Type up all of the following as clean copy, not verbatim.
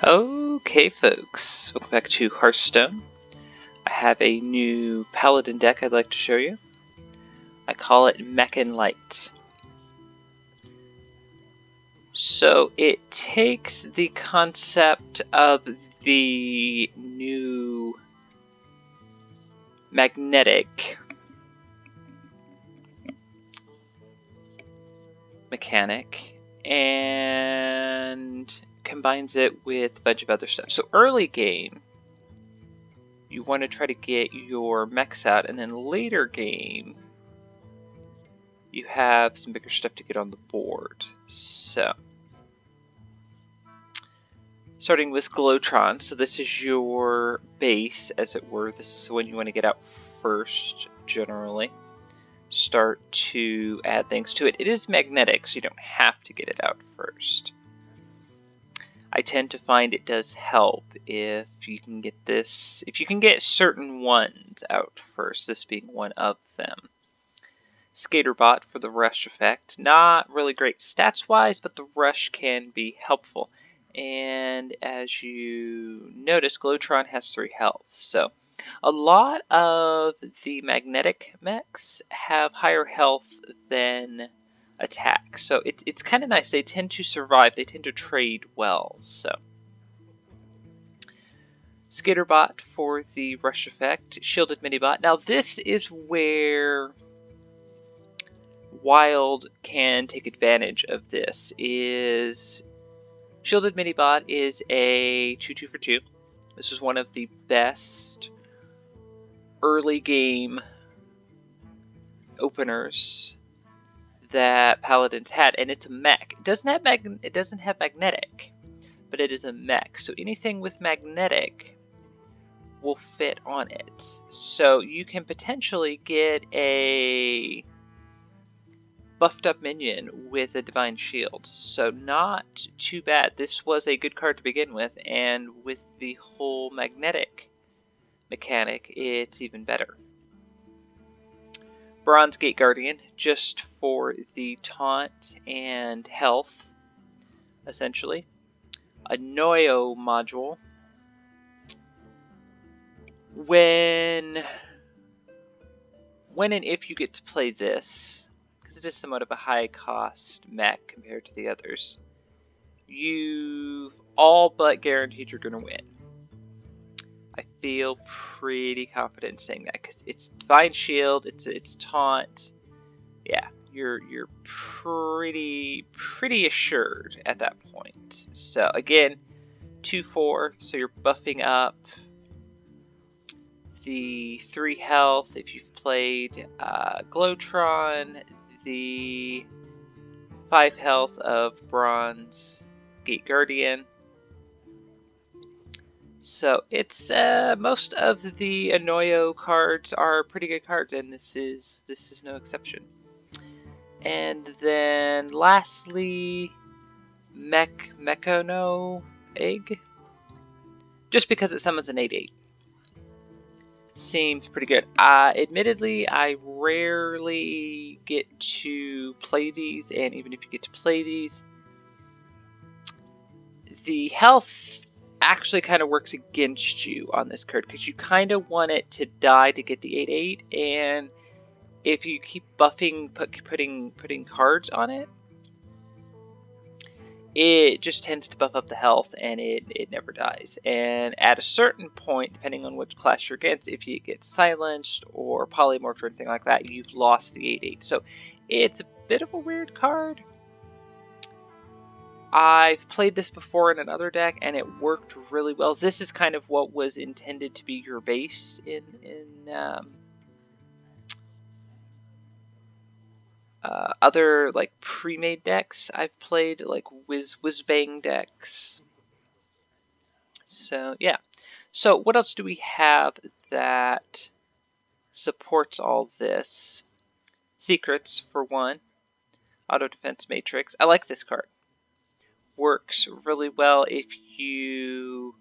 Okay, folks, welcome back to Hearthstone. I have a new Paladin deck I'd like to show you. I call it Mech and Light. So it takes the concept of the new magnetic mechanic and combines it with a bunch of other stuff. So early game, you want to try to get your mechs out, and then later game, you have some bigger stuff to get on the board. So, starting with Glowtron, so this is your base, as it were. This is when you want to get out first, generally. Start to add things to it. It is magnetic, so you don't have to get it out first. I tend to find it does help if you can get this, if you can get certain ones out first, this being one of them. Skaterbot for the rush effect. Not really great stats wise, but the rush can be helpful. And as you notice, Glowtron has 3 health. So a lot of the magnetic mechs have higher health than attack. So it's kind of nice. They tend to survive. They tend to trade well. So Skaterbot for the rush effect. Shielded Minibot. Now this is where Wild can take advantage of this. Is Shielded Minibot is a 2/2 for 2. This is one of the best early game openers that Paladins had, and it's a mech. It doesn't have magnetic, but it is a mech. So anything with magnetic will fit on it. So you can potentially get a buffed up minion with a Divine Shield. So not too bad. This was a good card to begin with, and with the whole magnetic mechanic, it's even better. Bronze Gate Guardian, just for the taunt and health, essentially. A Noyo module. When and if you get to play this, because it is somewhat of a high cost mech compared to the others, you've all but guaranteed you're going to win. I feel pretty confident in saying that because it's Divine Shield, it's taunt. Yeah, you're pretty assured at that point. So again, 2/4, so you're buffing up the 3 health if you've played Glowtron, the 5 health of Bronze Gate Guardian. So it's most of the Anoyo cards are pretty good cards, and this is no exception. And then lastly, Mechono Egg, just because it summons an 8/8. Seems pretty good. Admittedly, I rarely get to play these, and even if you get to play these, the health actually kind of works against you on this card because you kind of want it to die to get the 8/8, and if you keep buffing, putting cards on it, it just tends to buff up the health, and it never dies. And at a certain point, depending on which class you're against, if you get silenced or polymorphed or anything like that, you've lost the 8/8. So it's a bit of a weird card. I've played this before in another deck, and it worked really well. This is kind of what was intended to be your base in other like pre-made decks I've played, like whiz-bang decks. So yeah. So what else do we have that supports all this? Secrets for one. Auto Defense Matrix. I like this card. Works really well if you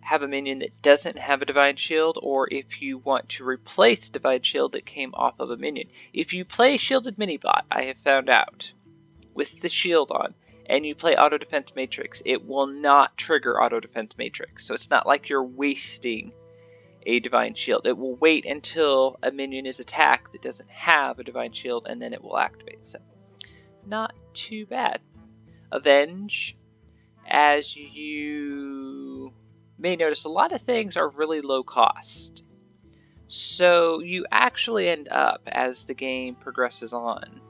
have a minion that doesn't have a Divine Shield, or if you want to replace Divine Shield that came off of a minion. If you play Shielded Minibot, I have found out, with the shield on, and you play Auto Defense Matrix, it will not trigger Auto Defense Matrix. So it's not like you're wasting a Divine Shield. It will wait until a minion is attacked that doesn't have a Divine Shield, and then it will activate. So not too bad. Avenge, as you may notice, a lot of things are really low cost. So you actually end up, as the game progresses on,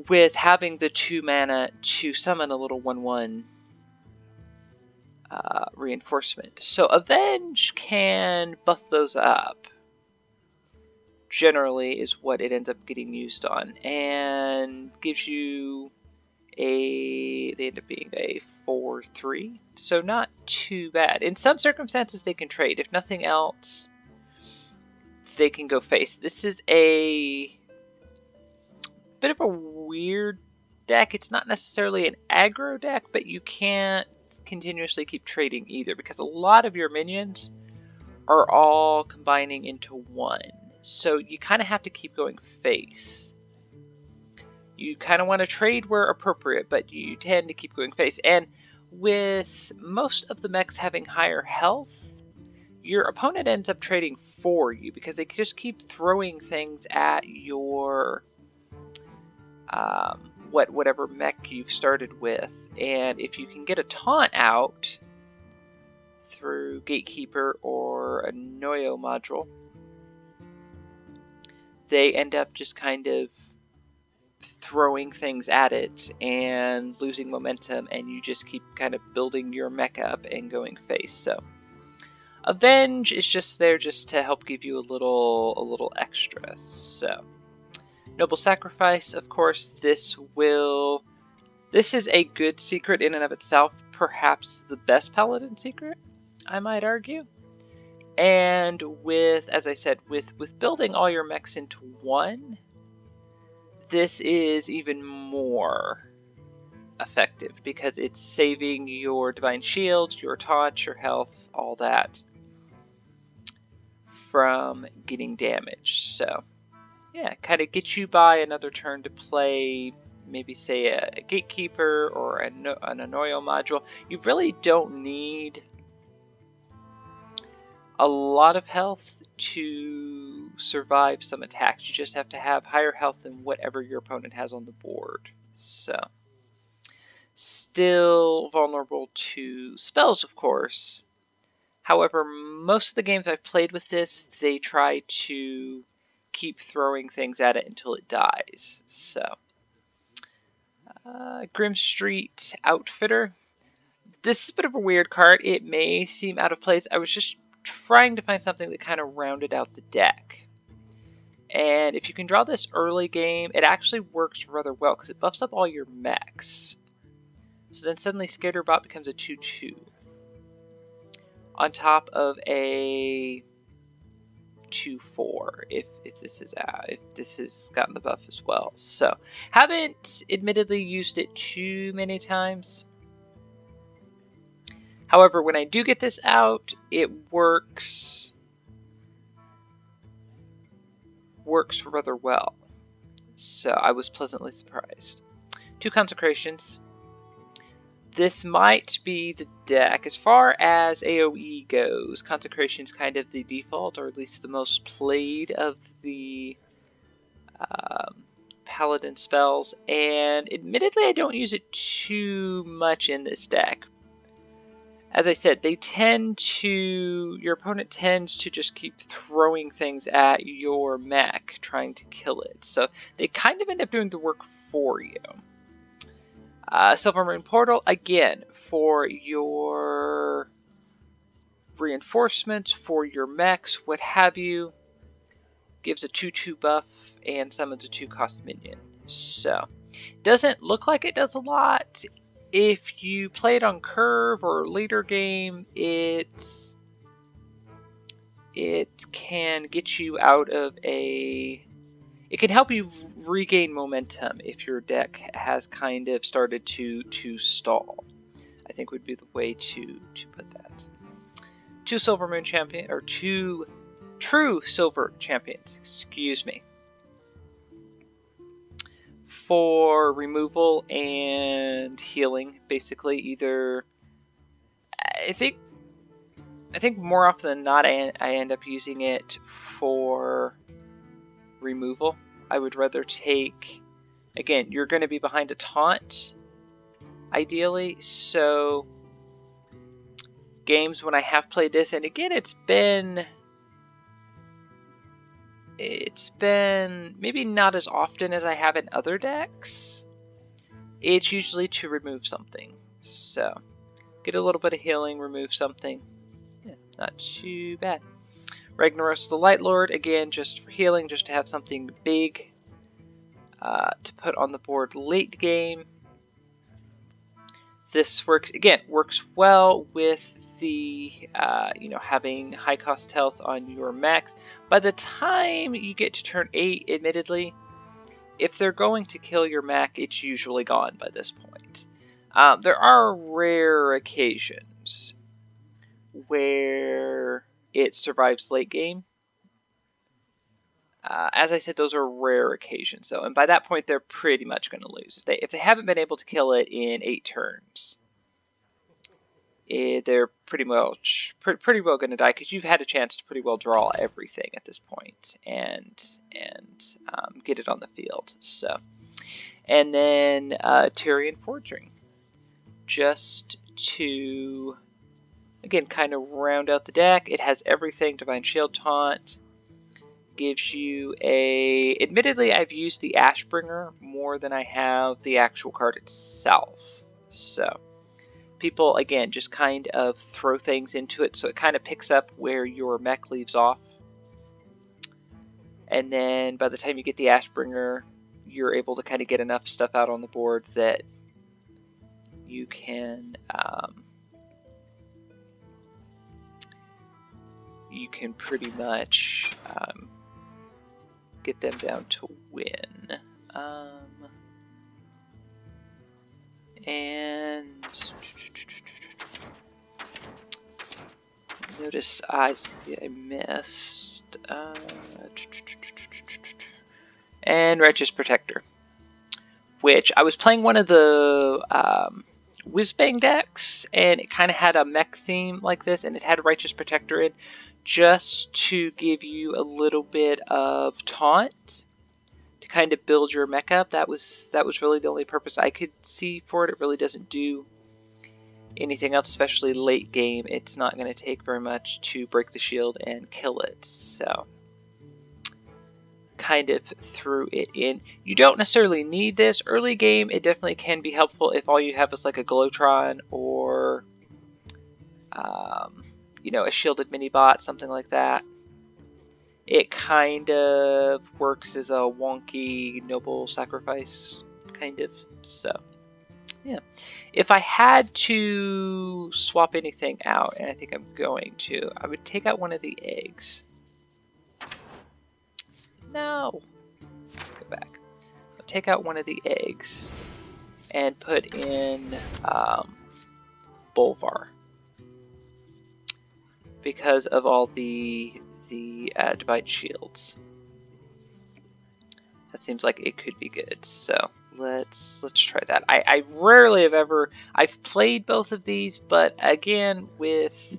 with having the 2 mana to summon a little 1/1 reinforcement. So Avenge can buff those up, generally, is what it ends up getting used on, and gives you they end up being a 4/3, so not too bad. In some circumstances they can trade. If nothing else, they can go face. This is a bit of a weird deck. It's not necessarily an aggro deck, but you can't continuously keep trading either, because a lot of your minions are all combining into one. So you kind of have to keep going face. You kind of want to trade where appropriate, but you tend to keep going face. And with most of the mechs having higher health, your opponent ends up trading for you, because they just keep throwing things at your whatever mech you've started with. And if you can get a taunt out through Gatekeeper or a Noyo module, they end up just kind of throwing things at it and losing momentum, and you just keep kind of building your mech up and going face. So Avenge is just there just to help give you a little extra. So Noble Sacrifice, of course, this is a good secret in and of itself, perhaps the best Paladin secret, I might argue. And with, as I said, with building all your mechs into one, this is even more effective, because it's saving your Divine Shield, your taunt, your health, all that from getting damaged. So yeah, kind of gets you by another turn to play, maybe say a Gatekeeper or an Anoyo module. You really don't need a lot of health to survive some attacks. You just have to have higher health than whatever your opponent has on the board. So still vulnerable to spells, of course. However, most of the games I've played with this, they try to keep throwing things at it until it dies. So Grim Street Outfitter. This is a bit of a weird card. It may seem out of place. I was just trying to find something that kind of rounded out the deck. And if you can draw this early game, it actually works rather well, because it buffs up all your mechs. So then suddenly Scatterbot becomes a 2/2. On top of a 2/4 if this is out, if this has gotten the buff as well. So haven't admittedly used it too many times. However, when I do get this out, it works rather well. So I was pleasantly surprised. 2 Consecrations. This might be the deck. As far as AoE goes, Consecration's kind of the default, or at least the most played of the Paladin spells. And admittedly, I don't use it too much in this deck. As I said, your opponent tends to just keep throwing things at your mech, trying to kill it. So they kind of end up doing the work for you. Silver Moon Portal, again, for your reinforcements, for your mechs, what have you, gives a 2/2 buff and summons a 2-cost minion. So, doesn't look like it does a lot. If you play it on curve or later game, it can get you out of it can help you regain momentum if your deck has kind of started to stall, I think would be the way to put that. 2 Silver Moon Champion, or 2 True Silver Champions, excuse me. for removal and healing, basically. Either I think more often than not, I end up using it for removal. I would rather take, again, you're going to be behind a taunt, ideally, so games when I have played this, and again, it's been maybe not as often as I have in other decks. It's usually to remove something. So, get a little bit of healing, remove something. Yeah, not too bad. Ragnaros the Light Lord, again, just for healing, just to have something big to put on the board late game. This works well with the, having high cost health on your mechs. By the time you get to turn 8, admittedly, if they're going to kill your mech, it's usually gone by this point. There are rare occasions where it survives late game. As I said, those are rare occasions, though, and by that point, they're pretty much going to lose. If they haven't been able to kill it in 8 turns, they're pretty well going to die, because you've had a chance to pretty well draw everything at this point and get it on the field. So, and then Tyrian Forging, just to again kind of round out the deck. It has everything: Divine Shield, Taunt. Gives you a... Admittedly, I've used the Ashbringer more than I have the actual card itself. So, people, again, just kind of throw things into it, so it kind of picks up where your mech leaves off. And then, by the time you get the Ashbringer, you're able to kind of get enough stuff out on the board that you can... you can pretty much... get them down to win. And notice I missed. And Righteous Protector, which I was playing one of the Whizbang decks, and it kind of had a mech theme like this, and it had Righteous Protector in, just to give you a little bit of taunt to kind of build your mech up. That was really the only purpose I could see for it. It really doesn't do anything else, especially late game. It's not going to take very much to break the shield and kill it. So, kind of threw it in. You don't necessarily need this. Early game, it definitely can be helpful if all you have is like a Glowtron or a shielded mini-bot, something like that. It kind of works as a wonky noble sacrifice, kind of. So, yeah. If I had to swap anything out, and I think I'm going to, I would take out one of the eggs. No. Go back. I'll take out one of the eggs and put in Bolvar, because of all the Divine Shields. That seems like it could be good. So let's try that. I rarely have ever... I've played both of these, but again, with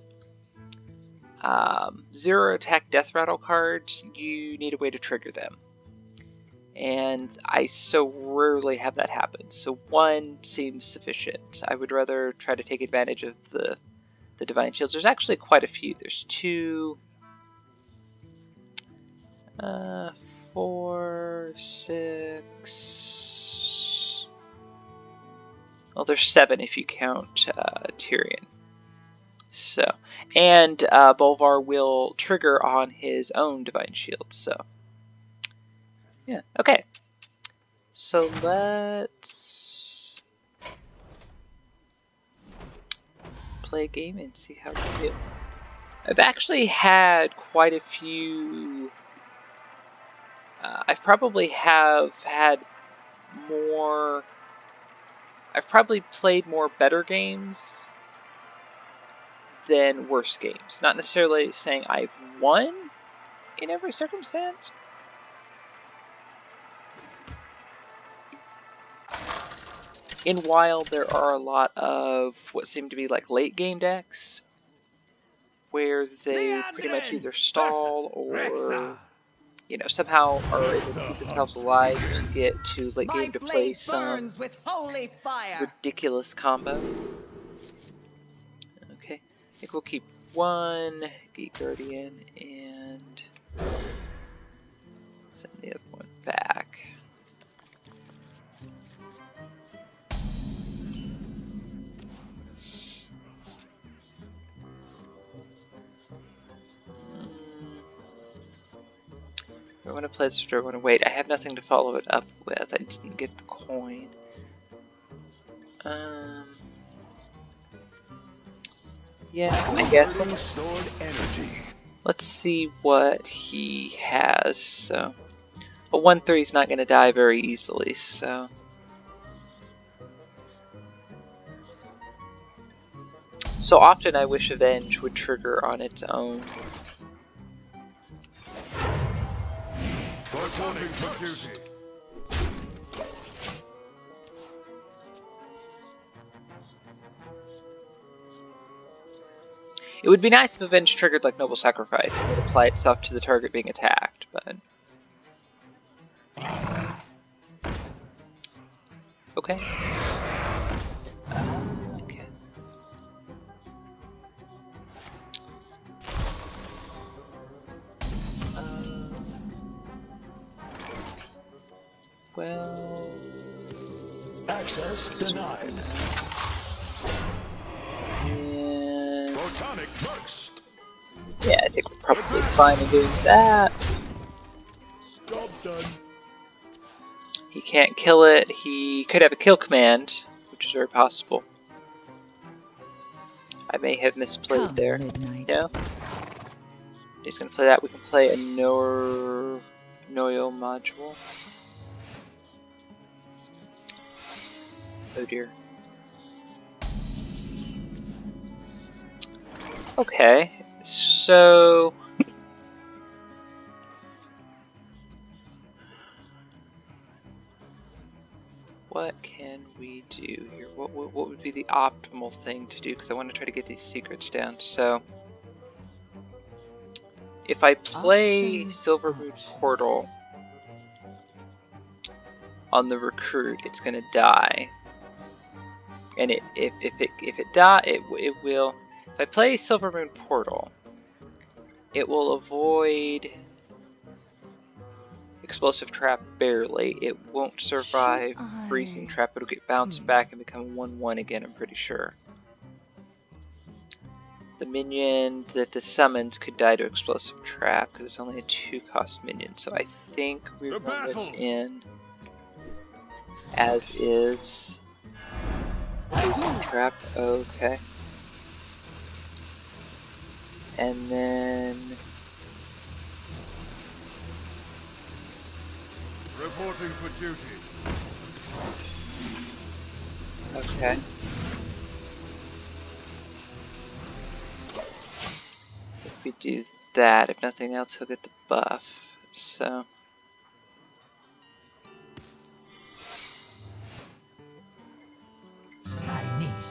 zero attack death rattle cards, you need a way to trigger them. And I so rarely have that happen. So one seems sufficient. I would rather try to take advantage of the Divine Shields. There's actually quite a few. There's 2, 4, 6... Well, there's 7 if you count Tyrian. So, and Bolvar will trigger on his own Divine Shield. So, yeah. Okay. So let's play a game and see how we do. I've actually had quite a few... I've probably played more better games than worse games. Not necessarily saying I've won in every circumstance, In Wild, there are a lot of what seem to be like late game decks where they pretty much either stall or, you know, somehow are able to keep themselves alive to get to late game to play some ridiculous combo. Okay, I think we'll keep one Gate Guardian and send the other one back. Do I want to play this or do I want to wait? I have nothing to follow it up with. I didn't get the coin. Yeah, I guess let's see what he has. So a 1/3 is not going to die very easily. So often I wish Avenge would trigger on its own. It would be nice if Avenge triggered like Noble Sacrifice and would apply itself to the target being attacked, but... Okay. Okay. Well... Access denied. Yeah, I think we're probably fine in doing that. Job done. He can't kill it. He could have a kill command, which is very possible. I may have misplayed there. No? He's gonna play that. We can play a Noyo module. Oh dear. Okay, so what can we do here? What would be the optimal thing to do? Because I want to try to get these secrets down. So if I play Silvermoon Portal on the recruit, it's gonna die, and if it die, it will. If I play Silvermoon Portal, it will avoid Explosive Trap barely. It won't survive Freezing Trap. It'll get bounced back and become 1/1 again, I'm pretty sure. The minion that the summons could die to Explosive Trap because it's only a 2-cost minion. So I think we run this in as is. Freezing Trap, okay. And then... Reporting for duty. Okay. If we do that, if nothing else, he'll get the buff. So...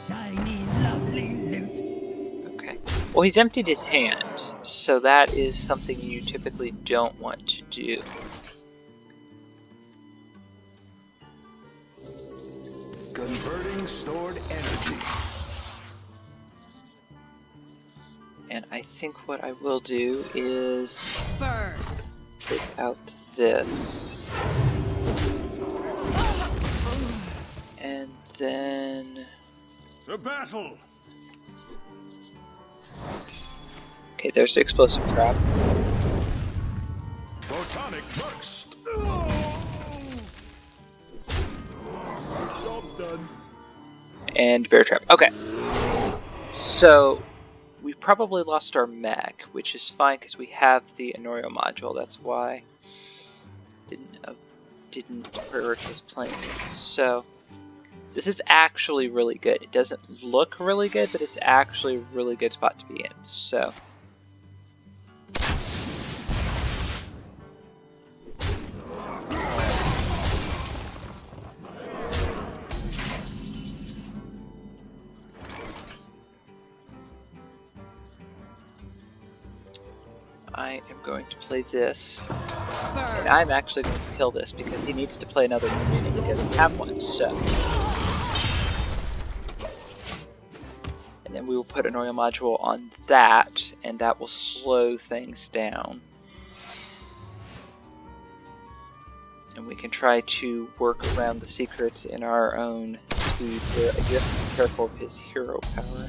Shiny, lovely loot. Well, he's emptied his hand, so that is something you typically don't want to do. Converting stored energy. And I think what I will do is Burn. take out this. And then... To battle! Okay, there's the Explosive Trap. Photonic burst! Job done. And Bear Trap. Okay. So, we probably lost our Mech, which is fine because we have the Enorio module. That's why I didn't prioritize playing it. So, this is actually really good. It doesn't look really good, but it's actually a really good spot to be in. So... I am going to play this. And Burn. I'm actually going to kill this because he needs to play another minion and he doesn't have one, so. And then we will put an oil module on that, and that will slow things down. And we can try to work around the secrets in our own speed here. I do have to be careful of his hero power.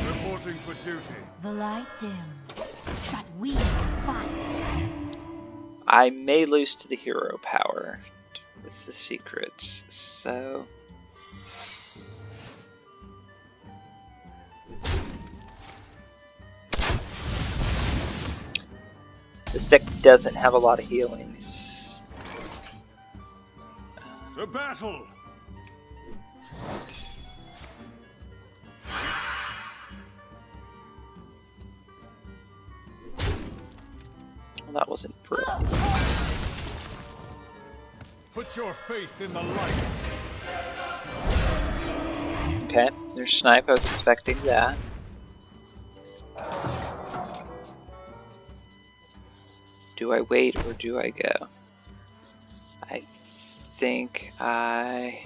Reporting for duty. The light dims, but we fight. I may lose to the hero power with the secrets, so... This deck doesn't have a lot of healings. To battle! Well, that wasn't brilliant. Put your faith in the light. Okay, there's Snipe, I was expecting that. Do I wait or do I go? I think I...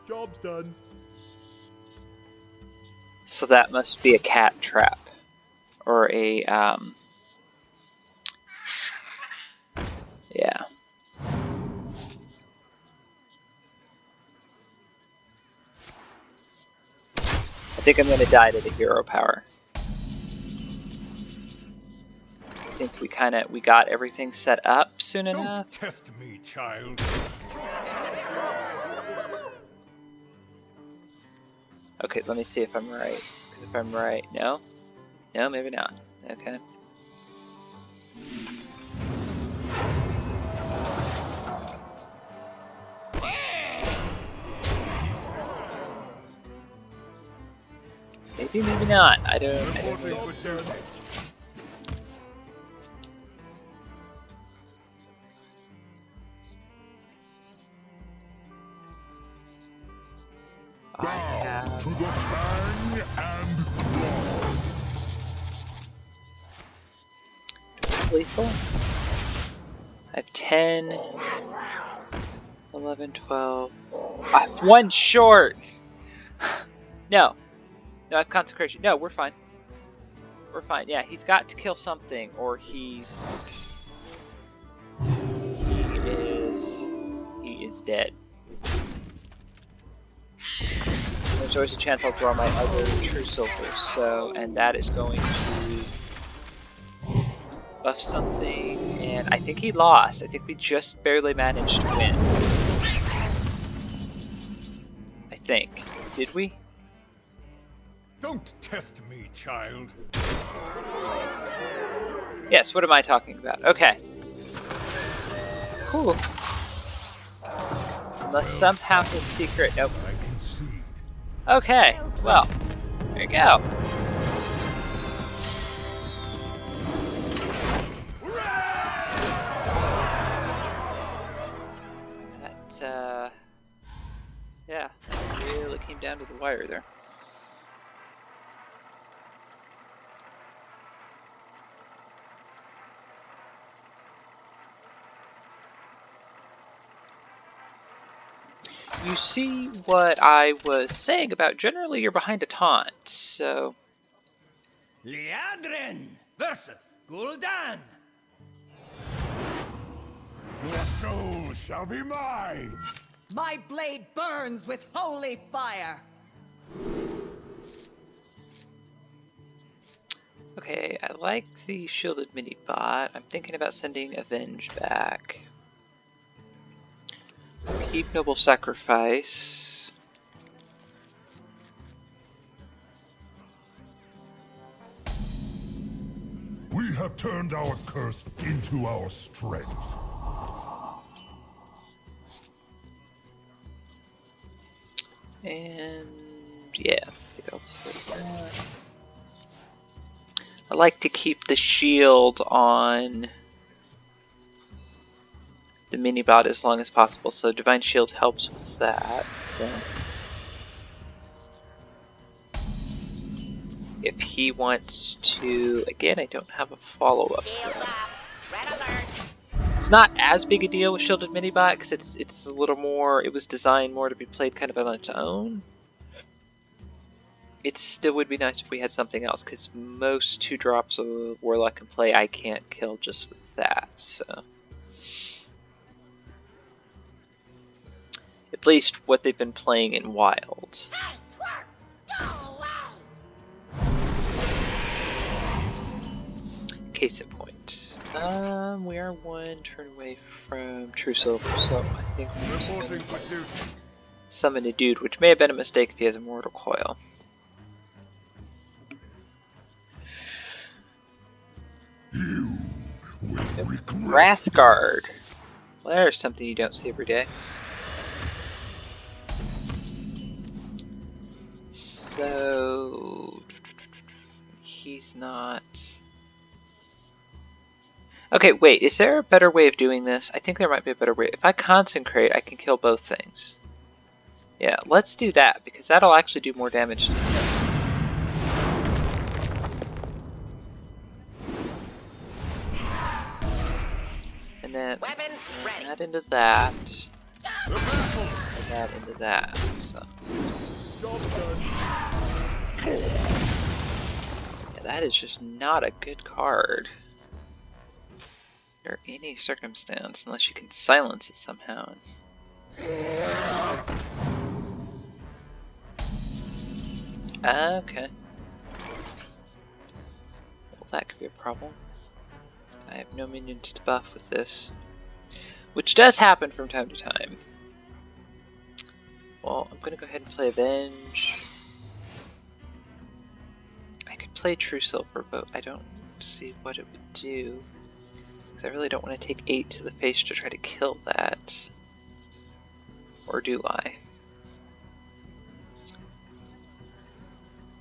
Job's done. So that must be a cat trap. Or a, yeah. I think I'm gonna die to the hero power. I think we got everything set up soon enough. Don't test me, child. Okay, let me see if I'm right. Because if I'm right, no? No, maybe not. Okay. Maybe, maybe not. I don't Reporting know. for duty. I have... To the bang and blood. lethal. I have 10, 11, 12. I have one short! No. No, I have consecration. No, we're fine. We're fine. Yeah, he's got to kill something, or he is dead. There's always a chance I'll draw my other True Silver, so, and that is going to buff something, and I think he lost. I think we just barely managed to win. I think. Did we? Don't test me, child. Yes, what am I talking about? Okay. Cool. Unless somehow his secret... Nope. I concede. Okay, well, there you go. That, yeah, that really came down to the wire there. You see what I was saying about generally you're behind a taunt, so... Liadrin versus Gul'dan. Your soul shall be mine. My blade burns with holy fire. Okay, I like the shielded mini bot. I'm thinking about sending Avenge back. Keep Noble Sacrifice. We have turned our curse into our strength. And yeah, I think I'll just leave that. I like to keep the shield on the mini bot as long as possible, so Divine Shield helps with that. So if he wants to, again, I don't have a follow-up yet. It's not as big a deal with Shielded Minibot because it's a little more. It was designed more to be played kind of on its own. It still would be nice if we had something else because most 2-drops of Warlock can play I can't kill just with that. So at least what they've been playing in Wild. Case in point. We are 1 turn away from True Silver, so I think we're just going to summon a dude, which may have been a mistake if he has a Mortal Coil. Wrathguard. Well, there's something you don't see every day. So he's not. Okay, wait, is there a better way of doing this? I think there might be a better way. If I Consecrate, I can kill both things. Yeah, let's do that, because that'll actually do more damage to him. And then add into that. And that into that, so. Yeah, that is just not a good card. Under any circumstance, unless you can silence it somehow. Okay. Well, that could be a problem. I have no minions to buff with this, which does happen from time to time. Well, I'm gonna go ahead and play Avenge. I could play True Silver, but I don't see what it would do. I really don't want to take 8 to the face to try to kill that. Or do I?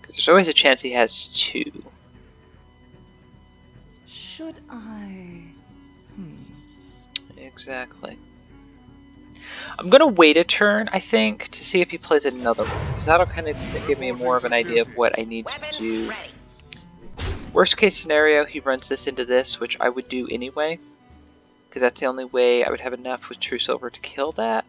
Because there's always a chance he has 2. Should I? Exactly. I'm going to wait a turn, I think, to see if he plays another one. Because that'll kind of give me more of an idea of what I need to do. Worst case scenario, he runs this into this, which I would do anyway, because that's the only way I would have enough with True Silver to kill that.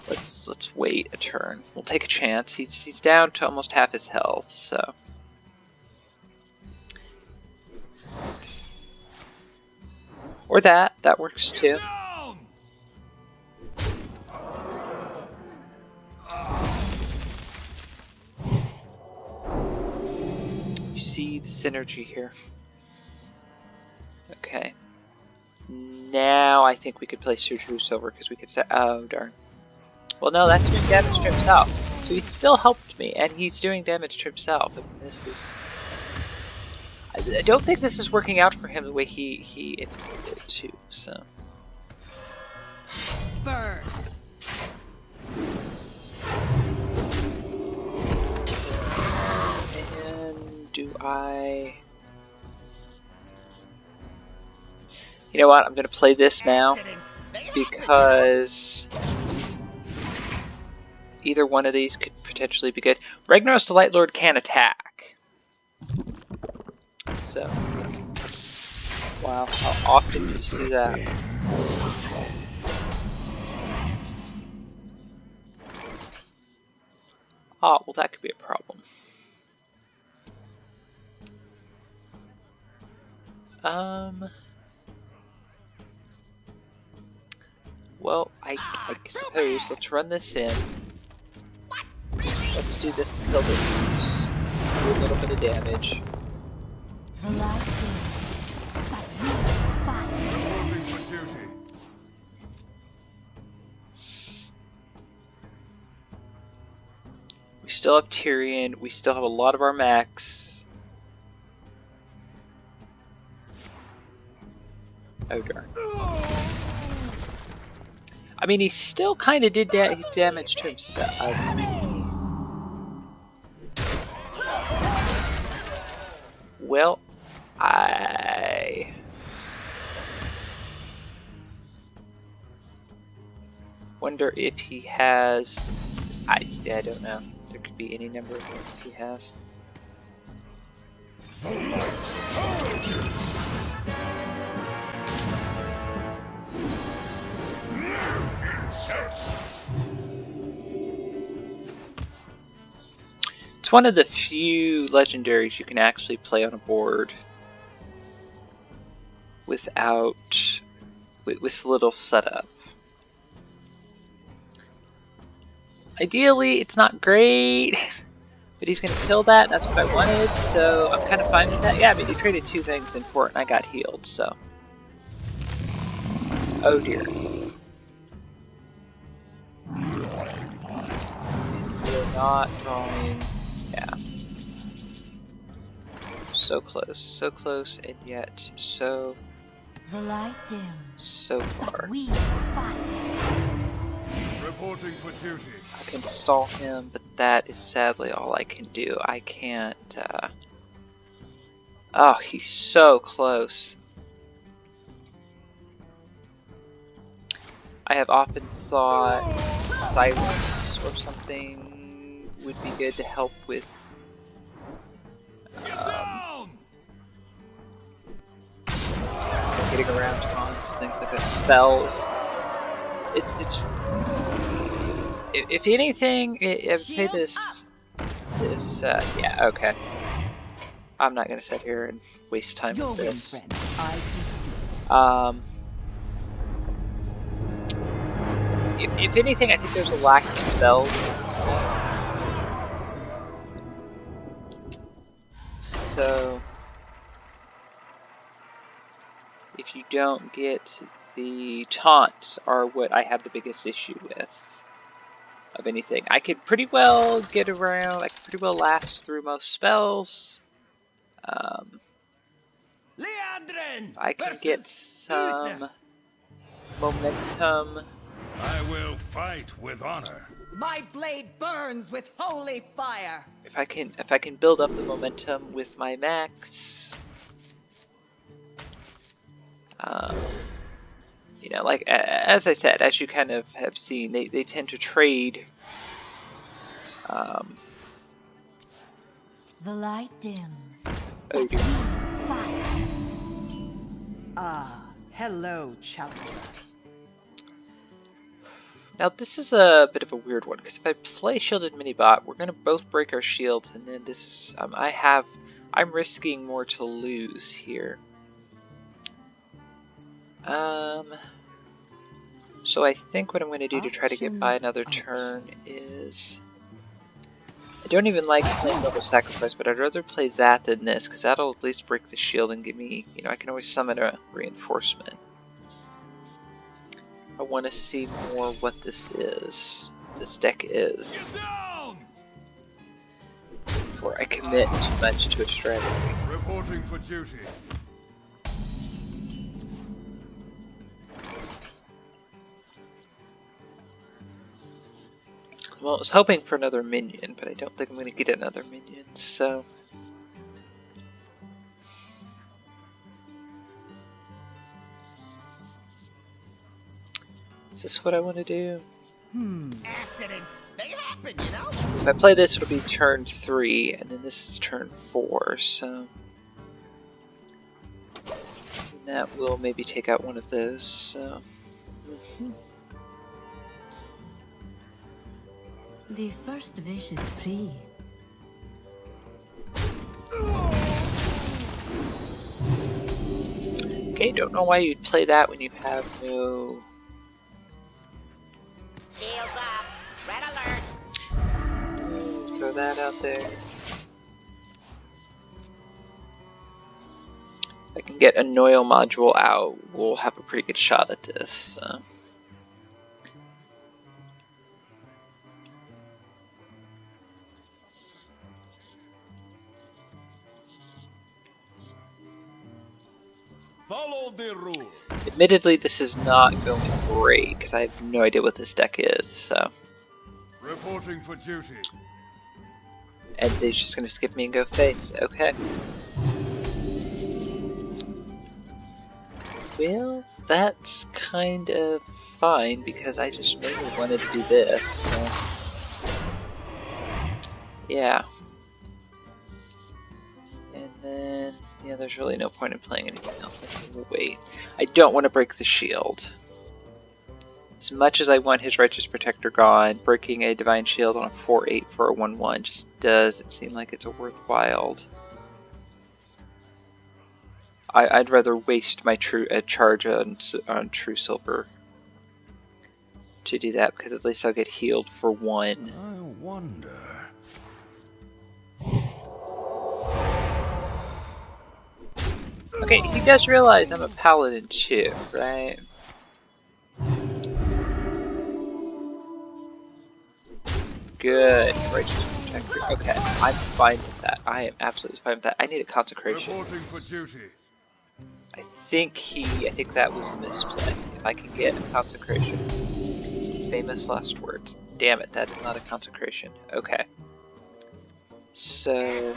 Let's wait a turn. We'll take a chance. He's down to almost half his health, so. Or that works too. You see the synergy here. Okay. Now I think we could play True Silver because we could say, oh darn. Well, no, that's doing damage to himself. So he still helped me, and he's doing damage to himself. And this is. I don't think this is working out for him the way he intended it to. So. Burn. And do I? You know what? I'm gonna play this now because either one of these could potentially be good. Ragnar's the Light Lord can attack. So, wow, how often do you see that? Oh, well, that could be a problem. Well, I suppose let's run this in. Let's do this to kill the goose. Do a little bit of damage. The light burns, but we are fire. We still have Tyrion. We still have a lot of our mechs. Oh darn. I mean, he still kind of did damage to himself. Well, Wonder if he has. I don't know. There could be any number of things he has. The light purges. It's one of the few legendaries you can actually play on a board without with little setup. Ideally, it's not great, but he's gonna kill that. That's what I wanted, so I'm kind of fine with that. Yeah, I mean, he traded 2 things in for it, and I got healed. So, oh dear. We're not drawing. Yeah. So close, and yet so. The light dims. So far. But we fight. Reporting for duty. I can stall him, but that is sadly all I can do. I can't. Oh, he's so close. I have often thought silence or something would be good to help with getting around taunts, things like that, spells. It's if anything, I would say this yeah, okay. I'm not gonna sit here and waste time with this. If anything, I think there's a lack of spells and stuff. So if you don't get the taunts are what I have the biggest issue with of anything. I could pretty well get around, I could pretty well last through most spells. I can get some momentum. I will fight with honor. My blade burns with holy fire. If I can build up the momentum with my max. You know, like as I said, as you kind of have seen, they tend to trade. The light dims. Oh, But we fight. Ah, hello, challenger. Now this is a bit of a weird one because if I play shielded minibot, we're gonna both break our shields, and then this is I'm risking more to lose here. So I think what I'm going to do to try to get by another turn is... I don't even like playing double sacrifice, but I'd rather play that than this, because that'll at least break the shield and give me, you know, I can always summon a reinforcement. I want to see more what this deck is, before I commit too much to a strategy. Reporting for duty. Well, I was hoping for another minion, but I don't think I'm going to get another minion, so... Is this what I want to do? Accidents, they happen, you know? If I play this, it'll be turn 3, and then this is turn 4, so... And that will maybe take out one of those, so... The first wish is free. Okay, don't know why you'd play that when you have no... Shields up, red alert. Throw that out there. If I can get a Noil module out, we'll have a pretty good shot at this, so... Follow the rule. Admittedly, this is not going great, because I have no idea what this deck is, so... Reporting for duty. And they're just gonna skip me and go face, okay. Well, that's kind of fine because I just mainly wanted to do this. So. Yeah. And then, yeah, there's really no point in playing anything else. I think we'll wait. I don't want to break the shield. As much as I want his Righteous Protector gone, breaking a Divine Shield on a 4/8 for a 1/1 just doesn't seem like it's a worthwhile. I'd rather waste my charge on True Silver to do that, because at least I'll get healed for 1. I wonder. Okay, he does realize I'm a Paladin too, right? Good. Righteous Protector. Okay, I'm fine with that. I am absolutely fine with that. I need a Consecration. Reporting for duty. I think that was a misplay. If I can get a Consecration. Famous last words. Damn it, that is not a Consecration. Okay. So,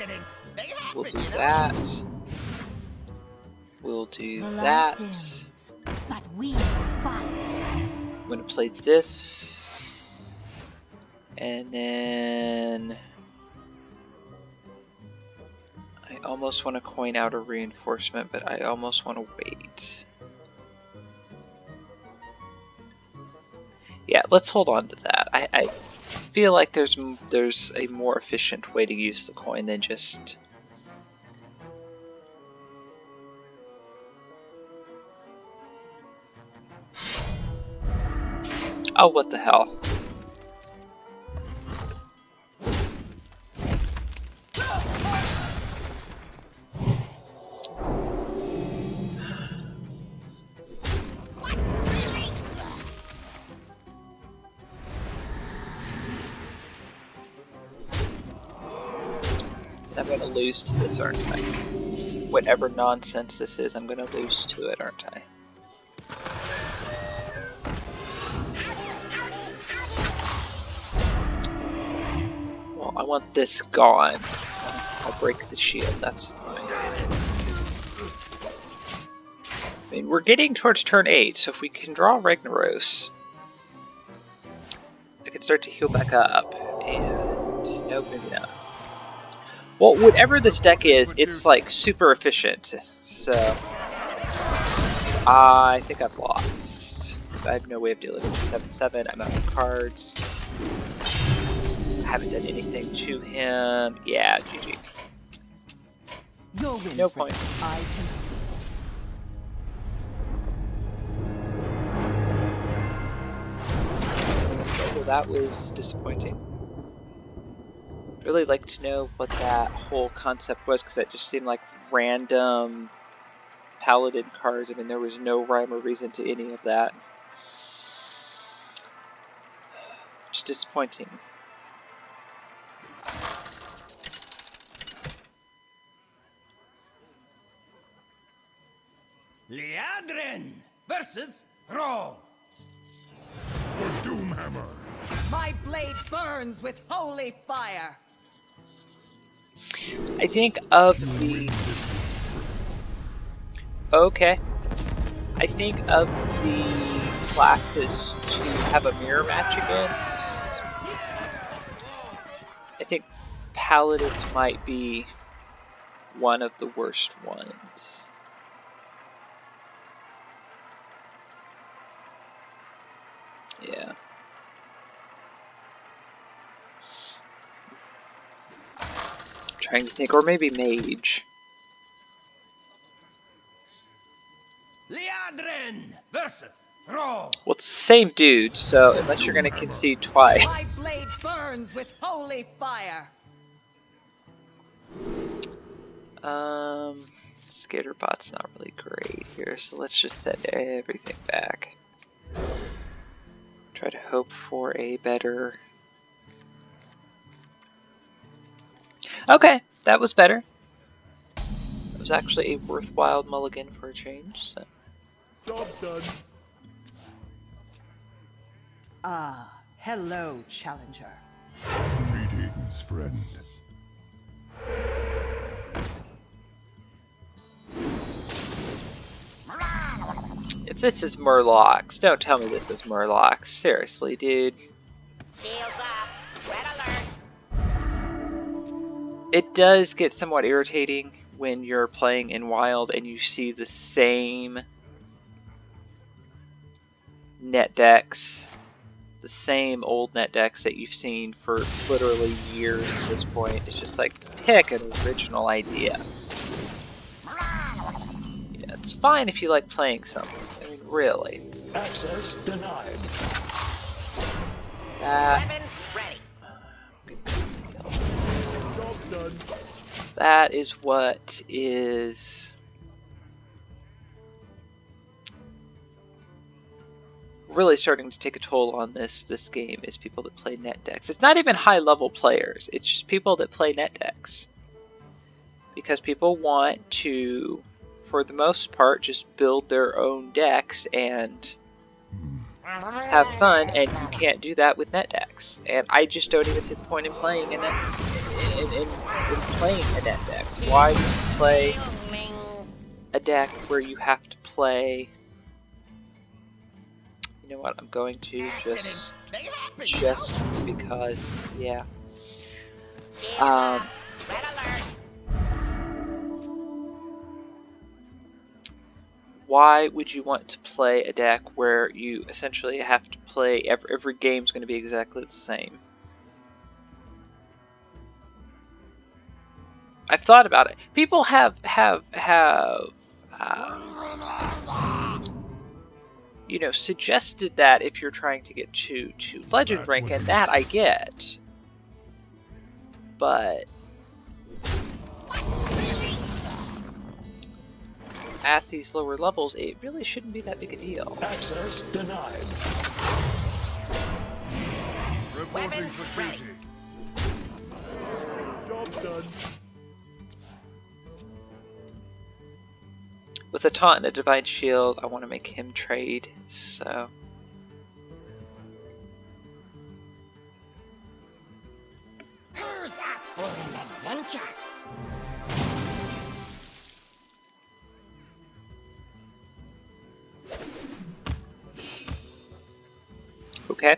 we'll do that. We'll do that. But we fight. I'm gonna play this. And then I almost want to coin out a reinforcement, but I almost want to wait. Yeah, let's hold on to that. I feel like there's a more efficient way to use the coin than just... Oh, what the hell. I'm gonna lose to this, aren't I? Whatever nonsense this is, I'm gonna lose to it, aren't I? Well, I want this gone, so I'll break the shield, that's fine. I mean, we're getting towards turn 8, so if we can draw Ragnaros, I can start to heal back up, and nope, maybe not. Well, whatever this deck is, it's like super efficient, so I think I've lost. I have no way of dealing with 7/7. I'm out of cards. I haven't done anything to him. Yeah, GG. No point. I can see. Well, that was disappointing. Really like to know what that whole concept was, because that just seemed like random Paladin cards. I mean, there was no rhyme or reason to any of that. Just disappointing. Liadrin versus Thrall. For Doomhammer. My blade burns with holy fire. I think of the... Okay. I think of the classes to have a mirror match against. I think Paladins might be one of the worst ones. Yeah. Trying to think, or maybe Mage. Liadrin versus Thrall. Well, it's the same dude, so unless you're gonna concede twice. My blade burns with holy fire. Skaterbot's not really great here, so let's just send everything back. Try to hope for a better... Okay, that was better. It was actually a worthwhile mulligan for a change, so... Job done. Ah, hello, challenger. Greetings, friend. If this is Murlocs, don't tell me this is Murlocs. Seriously, dude. It does get somewhat irritating when you're playing in Wild and you see the same net decks, the same old net decks that you've seen for literally years at this point. It's just like, pick an original idea. Yeah, it's fine if you like playing something. I mean, really. Access denied. That is what is really starting to take a toll on this game, is people that play net decks. It's not even high level players, it's just people that play net decks. Because people want to, for the most part, just build their own decks and have fun, and you can't do that with net decks. And I just don't even see the point in playing in playing a net deck. Why play a deck where you have to play? You know what? I'm going to just because, yeah. Why would you want to play a deck where you essentially have to play every game's going to be exactly the same? I've thought about it. People have you know, suggested that if you're trying to get to legend rank, and that I get. But at these lower levels, it really shouldn't be that big a deal. Access denied. Reporting for duty. Job done. With a taunt and a divine shield, I want to make him trade, so. Who's up for an adventure? Okay.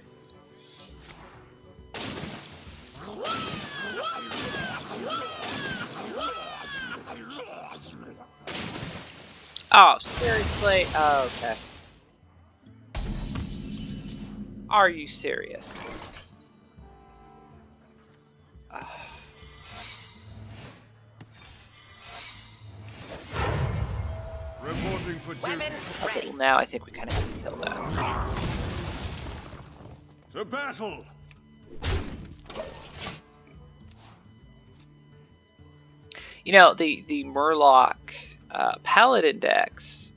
Oh, seriously? Oh, okay. Are you serious? Reporting for duty. Okay, well now I think we kind of have to kill that. To battle. You know, the Murloc Paladin decks,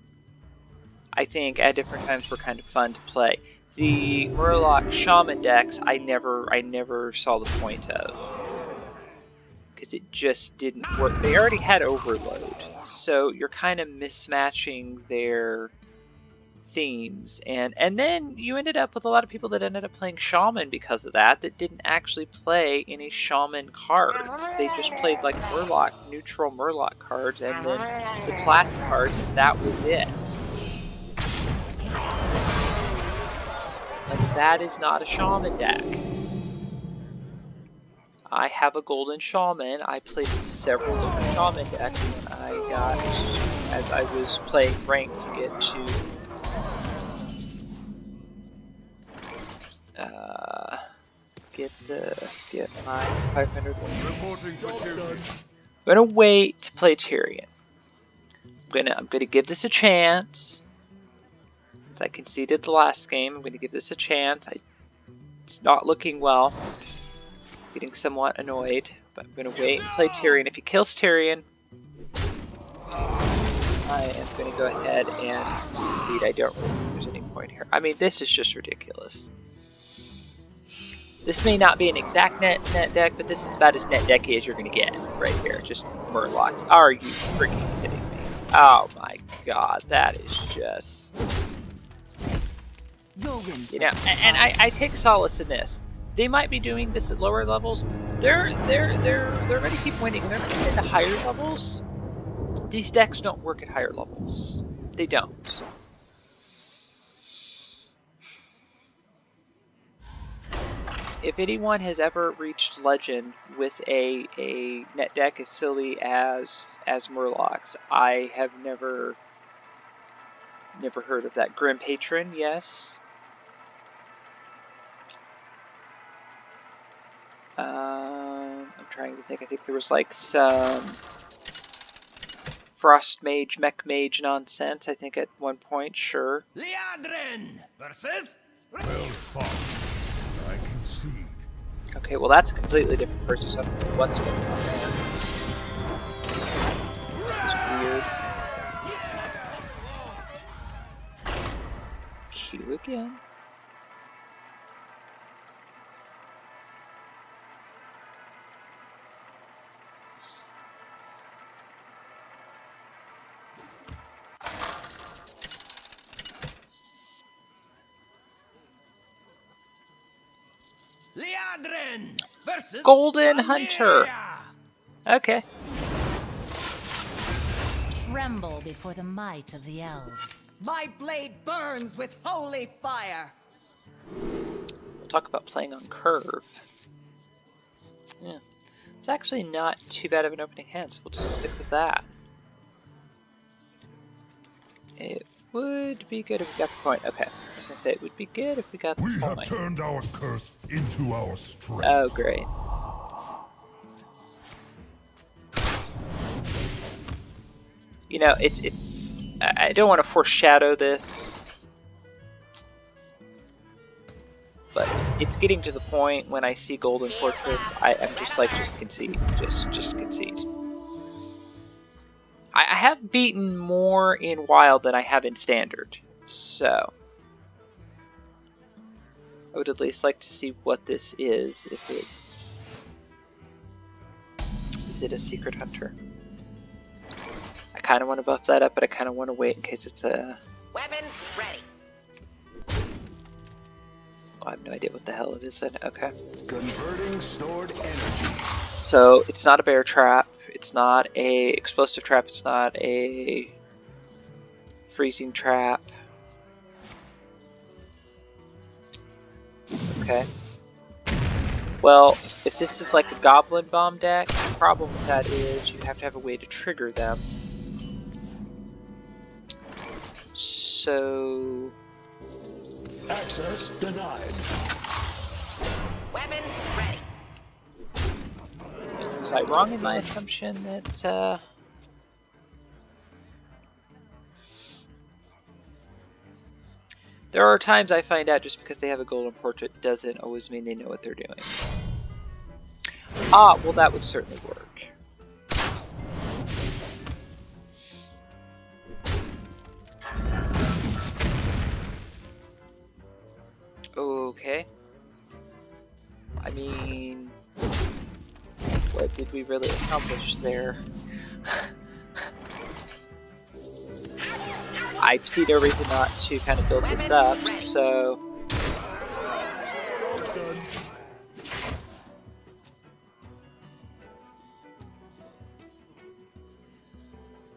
I think at different times were kind of fun to play. The Murloc Shaman decks, I never saw the point of, because it just didn't work. They already had Overload, so you're kind of mismatching their themes, and then you ended up with a lot of people that ended up playing Shaman because of that didn't actually play any Shaman cards. They just played like Murloc, neutral Murloc cards, and then the class cards, and that was it. Like, that is not a Shaman deck. I have a Golden Shaman. I played several different Shaman decks when I got, as I was playing ranked to get to get my 500 Reporting for duty. I'm gonna wait to play Tyrion. I'm gonna give this a chance. Since I conceded the last game, I'm gonna give this a chance. It's not looking well. Getting somewhat annoyed, but I'm gonna wait and play Tyrion. If he kills Tyrion, I am gonna go ahead and concede. I don't really think there's any point here. I mean, this is just ridiculous. This may not be an exact net deck, but this is about as net decky as you're going to get right here. Just Murlocs. Are you freaking kidding me? Oh my god, that is just... You know, and I take solace in this. They might be doing this at lower levels. They're going to keep winning. They're going to get to higher levels. These decks don't work at higher levels. They don't. if anyone has ever reached Legend with a net deck as silly as Murlocs, I have never heard of that. Grim Patron, yes. I'm trying to think. I think there was like some Frost Mage, Mech Mage nonsense, I think at one point, sure. Liadrin versus... Well fought. I concede. Okay, well that's a completely different person, so I don't know what's going on there. This is weird. Q again. Liadrin versus Golden Hunter. Okay. Tremble before the might of the elves. My blade burns with holy fire. We'll talk about playing on curve. Yeah. It's actually not too bad of an opening hand, so we'll just stick with that. It would be good if we got the point. Okay. I was gonna say it would be good if we got the We point. have turned our curse into our strength. Oh, great. You know, it's. I don't want to foreshadow this, but it's getting to the point when I see golden portraits, I'm just like, just concede, just concede. I have beaten more in Wild than I have in Standard, so I would at least like to see what this is. If is it a Secret Hunter? I kind of want to buff that up, but I kind of want to wait in case it's a... Weapons ready. Oh, I have no idea what the hell it is. Okay. Converting stored energy. So, it's not a bear trap. It's not a explosive trap. It's not a freezing trap. Okay. Well, if this is like a Goblin Bomb deck, the problem with that is you have to have a way to trigger them. So... Access denied. Weapons ready. Was I wrong in my assumption that, there are times I find out just because they have a golden portrait doesn't always mean they know what they're doing. Ah, well that would certainly work. Okay. I mean, what did we really accomplish there? I see no reason not to kind of build this up, so...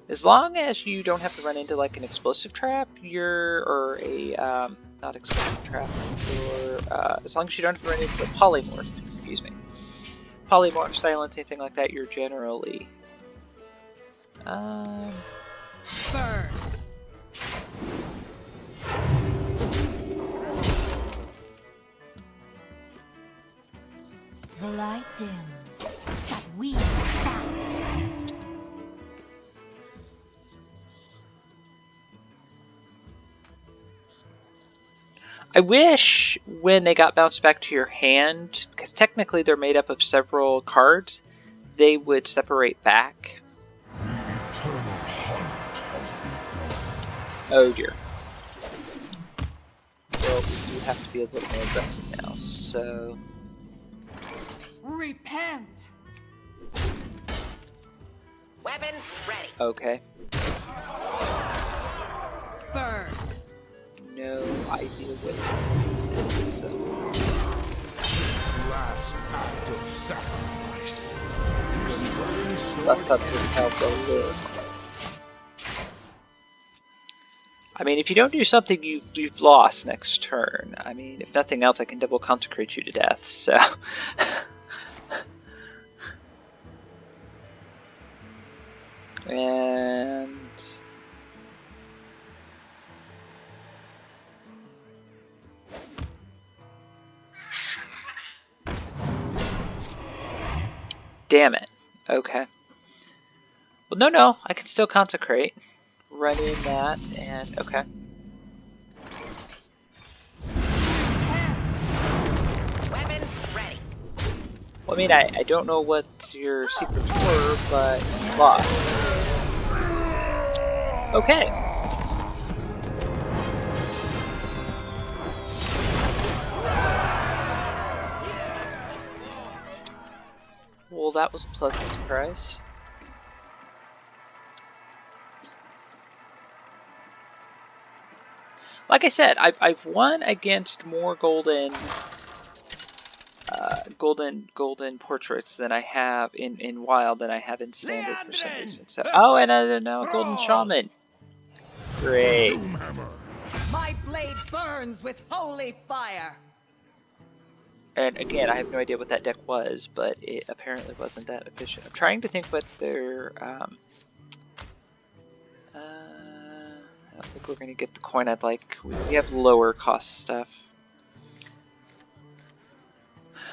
As long as you don't have to run into like an explosive trap, or a, not explosive trap, or, as long as you don't have to run into a polymorph, excuse me. Polymorph, silence, anything like that, you're generally, Burn. The light dims, but we fight. I wish when they got bounced back to your hand, because technically they're made up of several cards, they would separate back. The eternal hunt has begun. Oh dear. Well, we do have to be a little more aggressive now, so... Repent. Weapons ready. Okay. Burn. No idea what this is, so... Last act of sacrifice. Converting stored Left up energy. to help a little. I mean, if you don't do something, you've lost next turn. I mean, if nothing else, I can double consecrate you to death, so... And... Damn it. Okay. Well, no, I can still consecrate. Run in that, and okay. Weapons ready. Well, I mean, I don't know what your secrets were, but you lost. Okay. Well, that was a pleasant surprise. Like I said, I've won against more golden portraits than I have in wild than I have in standard for some reason. So and no golden shaman. Great. My blade burns with holy fire. And again, I have no idea what that deck was, but it apparently wasn't that efficient. I'm trying to think what their I don't think we're going to get the coin I'd like. We have lower cost stuff.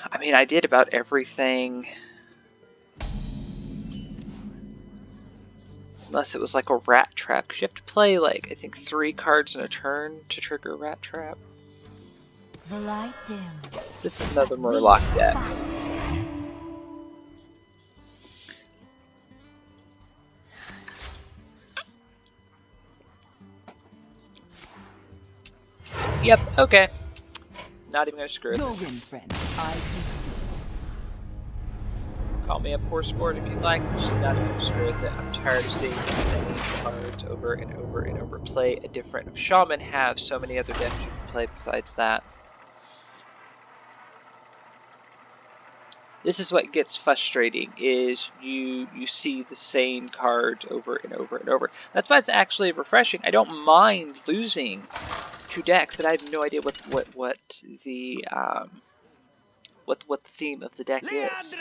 I mean, I did about everything. Unless it was like a rat trap. Because you have to play, like, I think 3 cards in a turn to trigger a rat trap. The light dims. This is another Murloc deck. Yep, okay. Not even gonna screw with this. Friend, I can see. Call me a poor sport if you'd like, just not even gonna screw with it. I'm tired of seeing the same cards over and over and over. Play a different. Shaman have so many other decks you can play besides that. This is what gets frustrating, is you see the same cards over and over and over. That's why it's actually refreshing. I don't mind losing 2 decks that I have no idea what the theme of the deck is.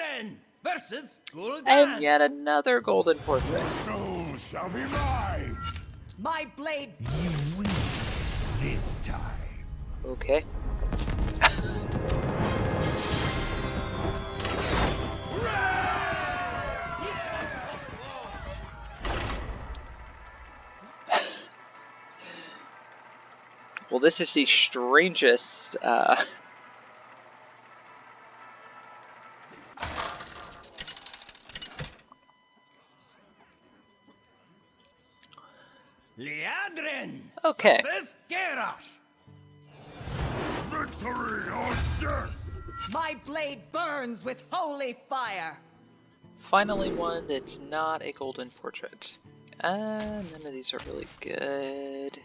Versus Gul'dan. And yet another golden portrait. Soul shall be mine. My blade. You win this time. Okay. Well, this is the strangest Liadrin. Okay. Versus Garrosh. Victory or death. My blade burns with holy fire. Finally one that's not a golden portrait. None of these are really good.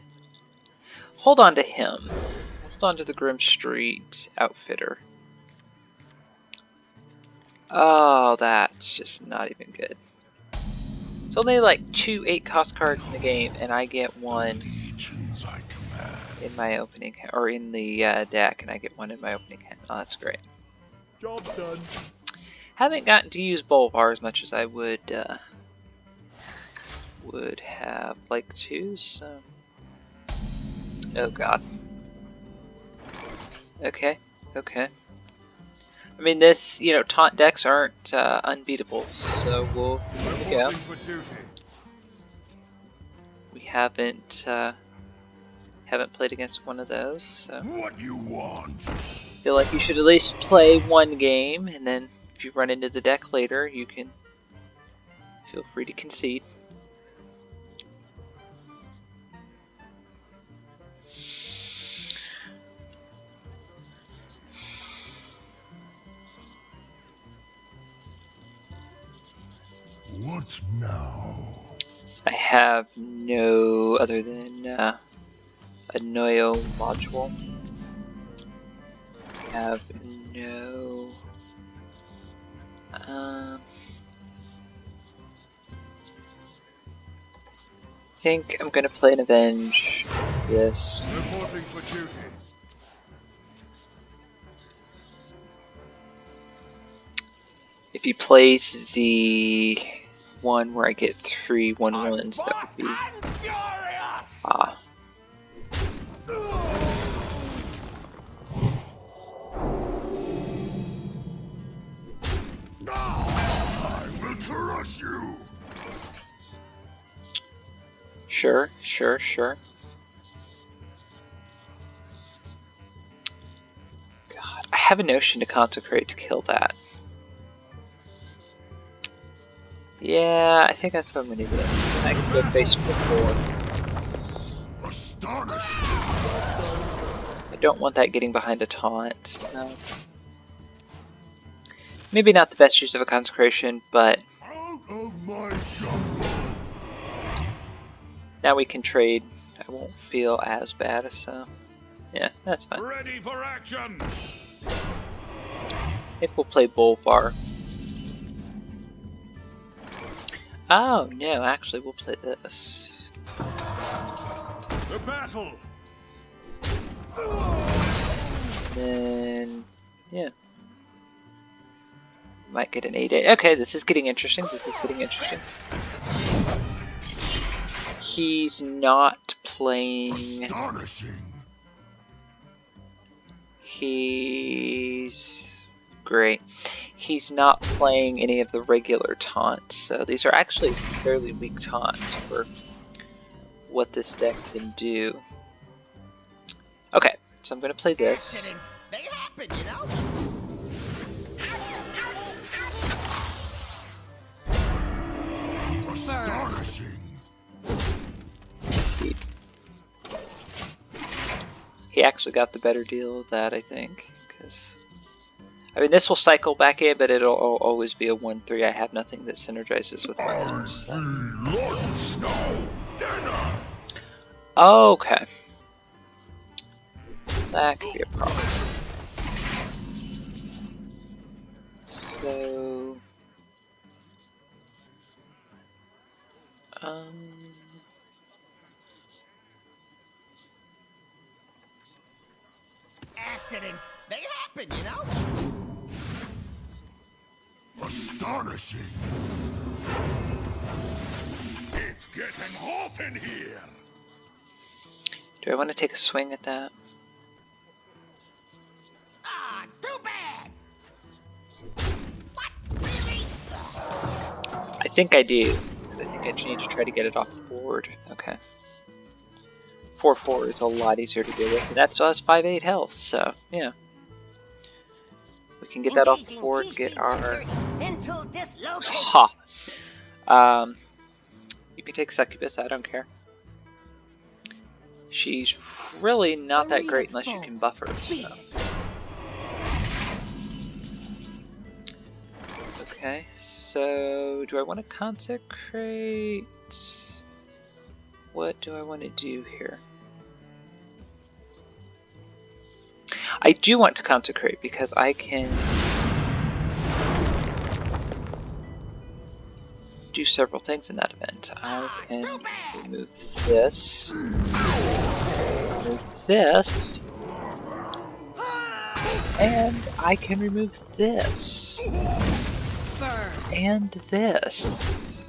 Hold on to him. Hold on to the Grim Street Outfitter. Oh, that's just not even good. It's only like 2 8-cost cards in the game, and I get one Legions I command. in my opening, or in the deck, and I get one in my opening hand. Oh, that's great. Job done. Haven't gotten to use Bolvar as much as I would have liked to, so... Oh god. Okay, okay. I mean, this, you know, taunt decks aren't unbeatable, so here we go. We haven't played against one of those, so... What you want? Feel like you should at least play one game, and then if you run into the deck later, you can feel free to concede. What now? I have no other than a Noyo module. I have no... I think I'm gonna play an Avenge. this. Reporting for duty. If he plays the one where I get 3 1/1s, that would be ah. I will crush you. Sure, sure, sure. God, I have a notion to consecrate to kill that. Yeah, I think that's what I'm gonna do. I can go face before. Astonishing. I don't want that getting behind a taunt, so maybe not the best use of a consecration, but Out of my jungle. now we can trade. I won't feel as bad, so yeah, that's fine. Ready for action. I think we'll play Bolvar. Oh no, actually we'll play this. The battle. Then yeah. Might get an 8/8. Okay, this is getting interesting. This is getting interesting. He's not playing. Astonishing. He's great. He's not playing any of the regular taunts, so these are actually fairly weak taunts for what this deck can do. Okay, so I'm gonna play this. Accidents, they happen, you know? Astonishing. He actually got the better deal of that, I think, because I mean this will cycle back in, but it'll always be a 1/3. I have nothing that synergizes with weapons. So. Lord Snow. Dinner. Okay, that could be a problem. So, Accidents, they happen, you know? Astonishing. It's getting hot in here. do I want to take a swing at that? Ah, too bad! What? Really? I think I do. 'Cause I think I just need to try to get it off the board. Okay. 4/4 is a lot easier to deal with, and that still has 5/8 health, so yeah. We can get that off the board, get our... Until dislocated. Ha! You can take Succubus, I don't care. She's really not that great unless you can buff her, so. Okay, so do I want to consecrate? What do I want to do here? I do want to consecrate because I can do several things in that event. I can remove this, and I can remove this, and this.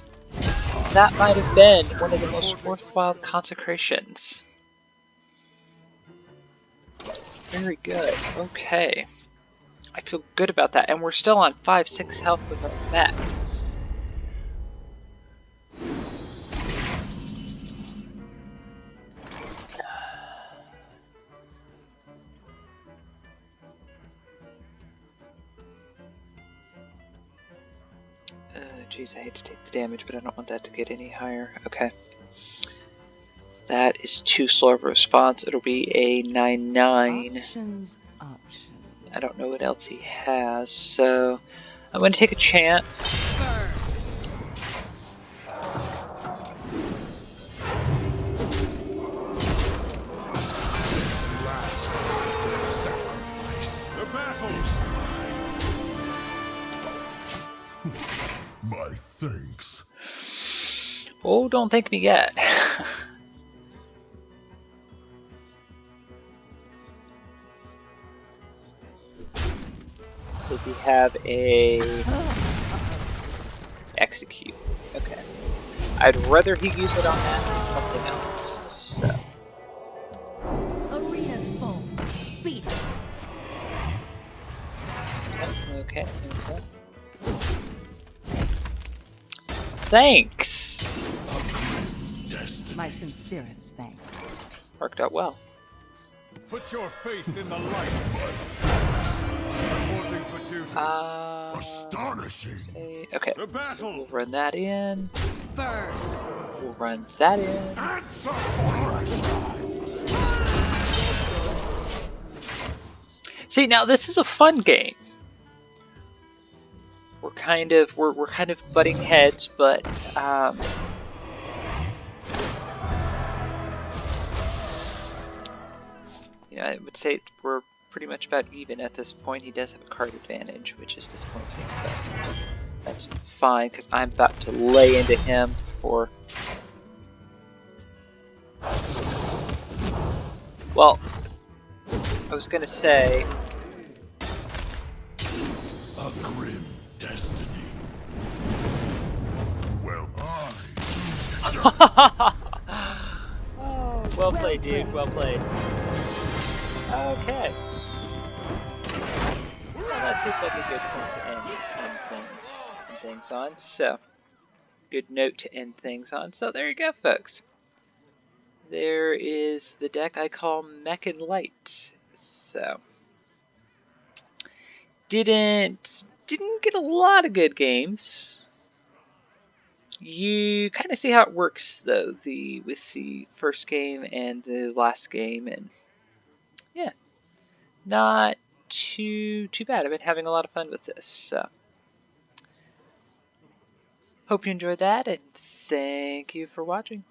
That might have been one of the most worthwhile consecrations. Very good. Okay. I feel good about that. And we're still on 5-6 health with our Mech. Geez, I hate to take the damage, but I don't want that to get any higher. Okay. That is too slow of a response. It'll be a 9/9. Options. I don't know what else he has, so I'm going to take a chance. The battles. My thanks. Oh, don't thank me yet. Does he have a execute? Okay. I'd rather he use it on that than something else. So. Arena's full. Beat it. Okay. Thanks. My sincerest thanks. Worked out well. Put your faith in the light. Reporting for duty. Astonishing. Okay. The battle. So we'll run that in. Burn. We'll run that in. Answer. See, now this is a fun game. We're kind of butting heads, but you know, I would say we're pretty much about even at this point. He does have a card advantage, which is disappointing, but that's fine because I'm about to lay into him for. Well, I was gonna say. A grim destiny. Well, Oh, well played, dude. Well played. Okay. Well, that seems like a good point to end things on. So, good note to end things on. So there you go, folks. There is the deck I call Mech and Light. So, didn't get a lot of good games. You kind of see how it works though, with the first game and the last game, and yeah, not too bad. I've been having a lot of fun with this. So, hope you enjoyed that, and thank you for watching.